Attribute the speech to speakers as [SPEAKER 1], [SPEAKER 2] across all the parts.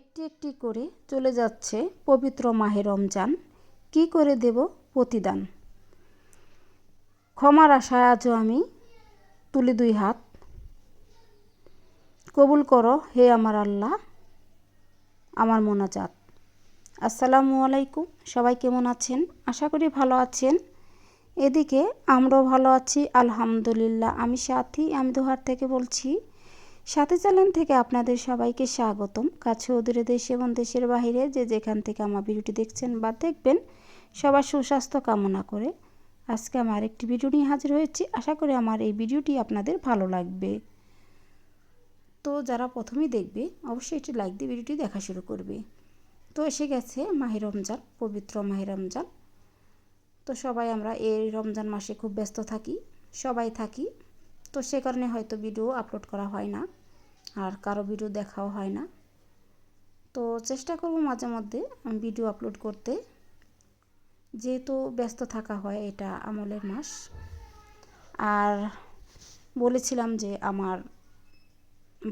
[SPEAKER 1] একটি একটি করে চলে যাচ্ছে পবিত্র মাহে রমজান। কি করে দেব প্রতিদান? ক্ষমার আশায় আজও আমি তুলি দুই হাত। কবুল করো হে আমার আল্লাহ আমার মোনাজাত। আসসালামু আলাইকুম। সবাই কেমন আছেন? আশা করি ভালো আছেন। এদিকে আমরাও ভালো আছি আলহামদুলিল্লাহ। আমি সাথী, আমি দোহার থেকে বলছি। সাথী চ্যানেল থেকে আপনাদের সবাইকে স্বাগতম। কাছে ও দূরে, দেশে এবং দেশের বাইরে যে যেখান থেকে আমার ভিডিওটি দেখছেন বা দেখবেন, সবার সুস্বাস্থ্য কামনা করে আজকে আমার আরেকটি ভিডিও নিয়ে হাজির হয়েছি। আশা করি আমার এই ভিডিওটি আপনাদের ভালো লাগবে। তো যারা প্রথমেই দেখবে অবশ্যই একটি লাইক দিয়ে ভিডিওটি দেখা শুরু করবে। তো এসে গেছে মাহে রমজান, পবিত্র মাহে রমজান। তো সবাই আমরা এই রমজান মাসে খুব ব্যস্ত থাকি, সবাই থাকি। তো সে কারণে হয়তো ভিডিও আপলোড করা হয় না, আর কারো ভিডিও দেখাও হয় না। তো চেষ্টা করব মাঝে মধ্যে ভিডিও আপলোড করতে, যেহেতু ব্যস্ত থাকা হয়, এটা আমলের মাস। আর বলেছিলাম যে আমার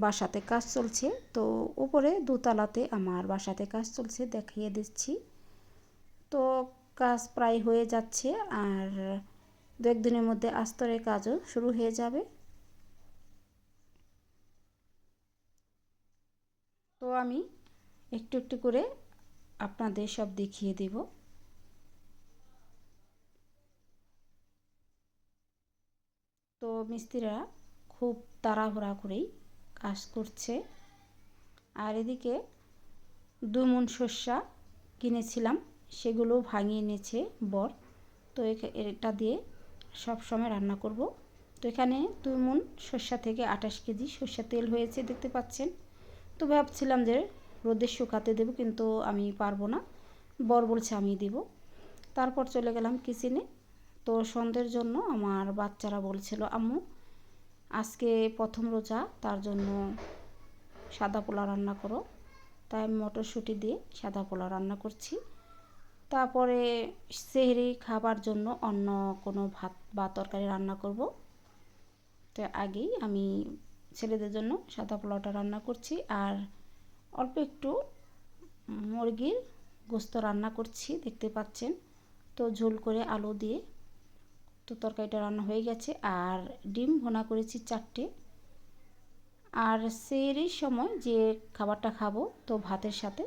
[SPEAKER 1] বাসাতে কাজ চলছে, তো উপরে দোতলাতে আমার বাসাতে কাজ চলছে, দেখিয়ে দিচ্ছি। তো কাজ প্রায় হয়ে যাচ্ছে, আর দু একদিনের মধ্যে আস্তরের কাজও শুরু হয়ে যাবে। তো আমি একটু একটু করে আপনাদের সব দেখিয়ে দেব। তো মিস্ত্রিরা খুব তাড়াহুড়া করেই কাজ করছে। আর এদিকে 2 মণ সর্ষা কিনেছিলাম, সেগুলো ভাঙিয়ে এনেছে বর। তো এটা দিয়ে সব সময় রান্না করব। তো এখানে 2 মণ সর্ষা থেকে 28 কেজি সর্ষা তেল হয়েছে, দেখতে পাচ্ছেন। তো ভাবছিলাম যে রোদে শুকাতে দেব, কিন্তু আমি পারবো না, বর বলছে আমি দেব। তারপর চলে গেলাম কিচেনে। তো সন্ধ্যের জন্য আমার বাচ্চারা বলছিল আম্মু আজকে প্রথম রোজা, তার জন্য সাদা পোলাও রান্না করো। তাই আমি মটরশুঁটি দিয়ে সাদা পোলাও রান্না করছি। তারপরে সেহরি খাবার জন্য অন্য কোনো ভাত বা তরকারি রান্না করব। তো আগেই আমি ছেলেদের জন্য সাদা পোলাওটা রান্না করছি, আর অল্প একটু মুরগির গোস্ত রান্না করছি, দেখতে পাচ্ছেন। তো ঝোল করে আলু দিয়ে তো তরকারিটা রান্না হয়ে গেছে। আর ডিম ভুনা করেছি 4টে। আর সেহরির সময় যে খাবারটা খাবো, তো ভাতের সাথে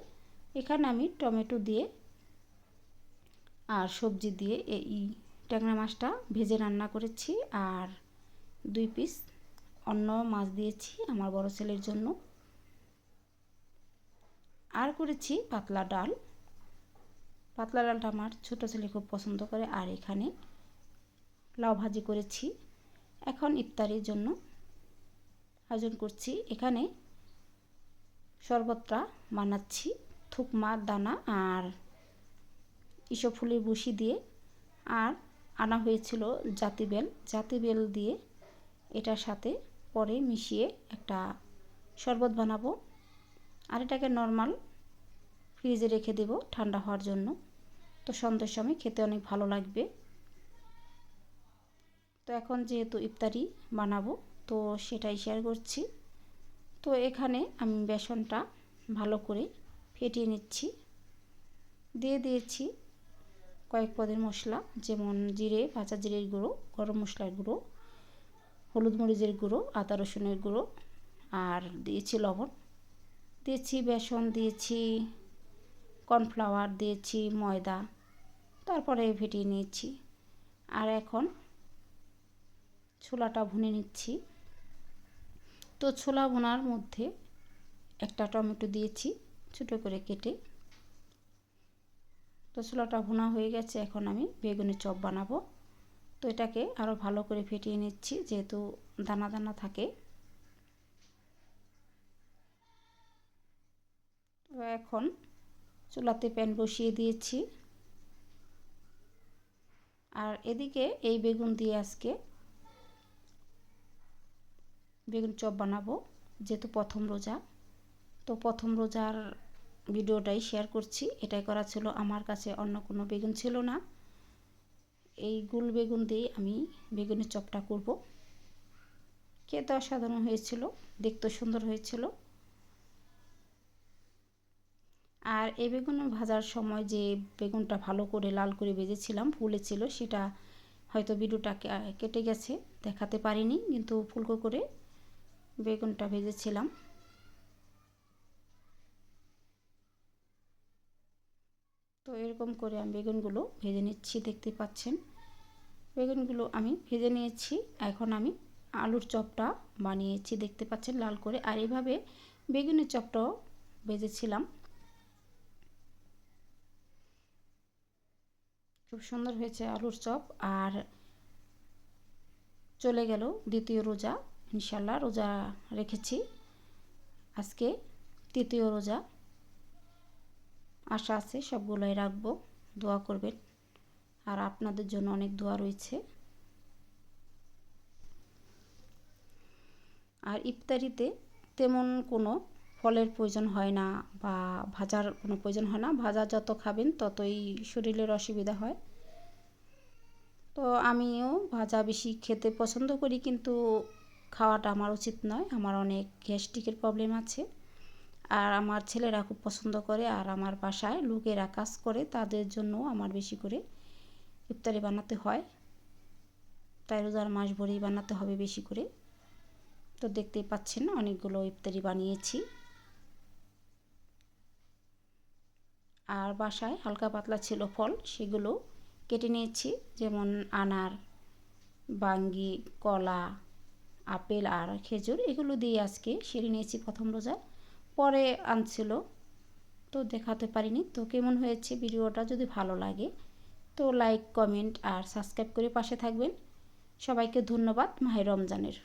[SPEAKER 1] এখানে আমি টমেটো দিয়ে আর সবজি দিয়ে এই ট্যাংরা মাছটা ভেজে রান্না করেছি। আর 2 পিস অন্য মাছ দিয়েছি আমার বড় ছেলের জন্য। আর করেছি পাতলা ডাল। পাতলা ডালটা আমার ছোটো ছেলে খুব পছন্দ করে। আর এখানে লাউ ভাজি করেছি। এখন ইফতারির জন্য আয়োজন করছি। এখানে শরবতটা বানাচ্ছি থুকমা দানা আর ইসবফুলের বসি দিয়ে। আর আনা হয়েছিল জাতিবেল দিয়ে এটার সাথে পরে মিশিয়ে একটা শরবত বানাবো। আর এটাকে নর্মাল ফ্রিজে রেখে দেব ঠান্ডা হওয়ার জন্য। তো সন্ধ্যার সময় খেতে অনেক ভালো লাগবে। তো এখন যেহেতু ইফতারি বানাবো, তো সেটাই শেয়ার করছি। তো এখানে আমি বেসনটা ভালো করে ফেটিয়ে নিচ্ছি। দিয়ে দিয়েছি কয়েক পদের মশলা, যেমন জিরে, ভাজা জিরের গুঁড়ো, গরম মশলার গুঁড়ো, হলুদ মরিচের গুঁড়ো, আদা রসুনের গুঁড়ো, আর দিয়েছি লবণ, দিয়েছি বেসন, দিয়েছি কর্নফ্লাওয়ার, দিয়েছি ময়দা, তারপরে ফেটিয়ে নিয়েছি। আর এখন ছোলাটা ভুনে নিচ্ছি। তো ছোলা ভুনার মধ্যে একটা টমেটো দিয়েছি ছোটো করে কেটে। তো ছোলাটা ভুনা হয়ে গেছে, এখন আমি বেগুনের চপ বানাবো। তো এটাকে আরও ভালো করে ফেটিয়ে নিচ্ছি, যেহেতু দানা দানা থাকে। তো এখন চুলাতে প্যান বসিয়ে দিয়েছি। আর এদিকে এই বেগুন দিয়ে আজকে বেগুন চপ বানাবো, যেহেতু প্রথম রোজা। তো প্রথম রোজার ভিডিওটাই শেয়ার করছি। এটাই করা ছিল, আমার কাছে অন্য কোনো বেগুন ছিল না। এই গুল বেগুন দিয়ে আমি বেগুনের চপটা করব। খেতে অসাধারণ হয়েছিল, দেখতে সুন্দর হয়েছিল। আর এই বেগুন ভাজার সময় যে বেগুনটা ভালো করে লাল করে ভেজেছিলাম ফুলেছিল, সেটা হয়তো ভিডিওটা কেটে গেছে, দেখাতে পারিনি, কিন্তু ফুলকো করে বেগুনটা ভেজেছিলাম। তো এরকম করে আমি বেগুনগুলো ভেজে নিচ্ছি, দেখতে পাচ্ছেন বেগুনগুলো আমি ভেজে নিয়েছি। এখন আমি আলুর চপটা বানিয়েছি, দেখতে পাচ্ছেন লাল করে। আর এইভাবে বেগুনের চপটাও ভেজেছিলাম, খুব সুন্দর হয়েছে আলুর চপ। আর চলে গেল দ্বিতীয় রোজা, ইনশাল্লাহ রোজা রেখেছি, আজকে তৃতীয় রোজা, আশা আছে সবগুলোই রাখবো, দোয়া করবেন। আর আপনাদের জন্য অনেক দোয়া রয়েছে। আর ইফতারিতে তেমন কোনো ফলের প্রয়োজন হয় না বা ভাজার কোনো প্রয়োজন হয় না, ভাজা যত খাবেন ততই শরীরের অসুবিধা হয়। তো আমিও ভাজা বেশি খেতে পছন্দ করি, কিন্তু খাওয়াটা আমার উচিত নয়, আমার অনেক গ্যাস্ট্রিকের প্রবলেম আছে। আর আমার ছেলেরা খুব পছন্দ করে, আর আমার বাসায় লোকেরা কাজ করে, তাদের জন্য আমার বেশি করে ইফতারি বানাতে হয়, তাই রোজার মাস ভরেই বানাতে হবে বেশি করে। তো দেখতেই পাচ্ছেন অনেকগুলো ইফতারি বানিয়েছি। আর বাসায় হালকা পাতলা ছিল ফল, সেগুলো কেটে নিয়েছি, যেমন আনার, বাঙ্গি, কলা, আপেল আর খেজুর, এগুলো দিয়ে আজকে সেরে নিয়েছি প্রথম রোজা। পরে আনছিল তো দেখাতে পারিনি। তো কেমন হয়েছে ভিডিওটা, যদি ভালো লাগে তো লাইক, কমেন্ট আর সাবস্ক্রাইব করে পাশে থাকবেন। সবাইকে ধন্যবাদ মাহে রমজানের।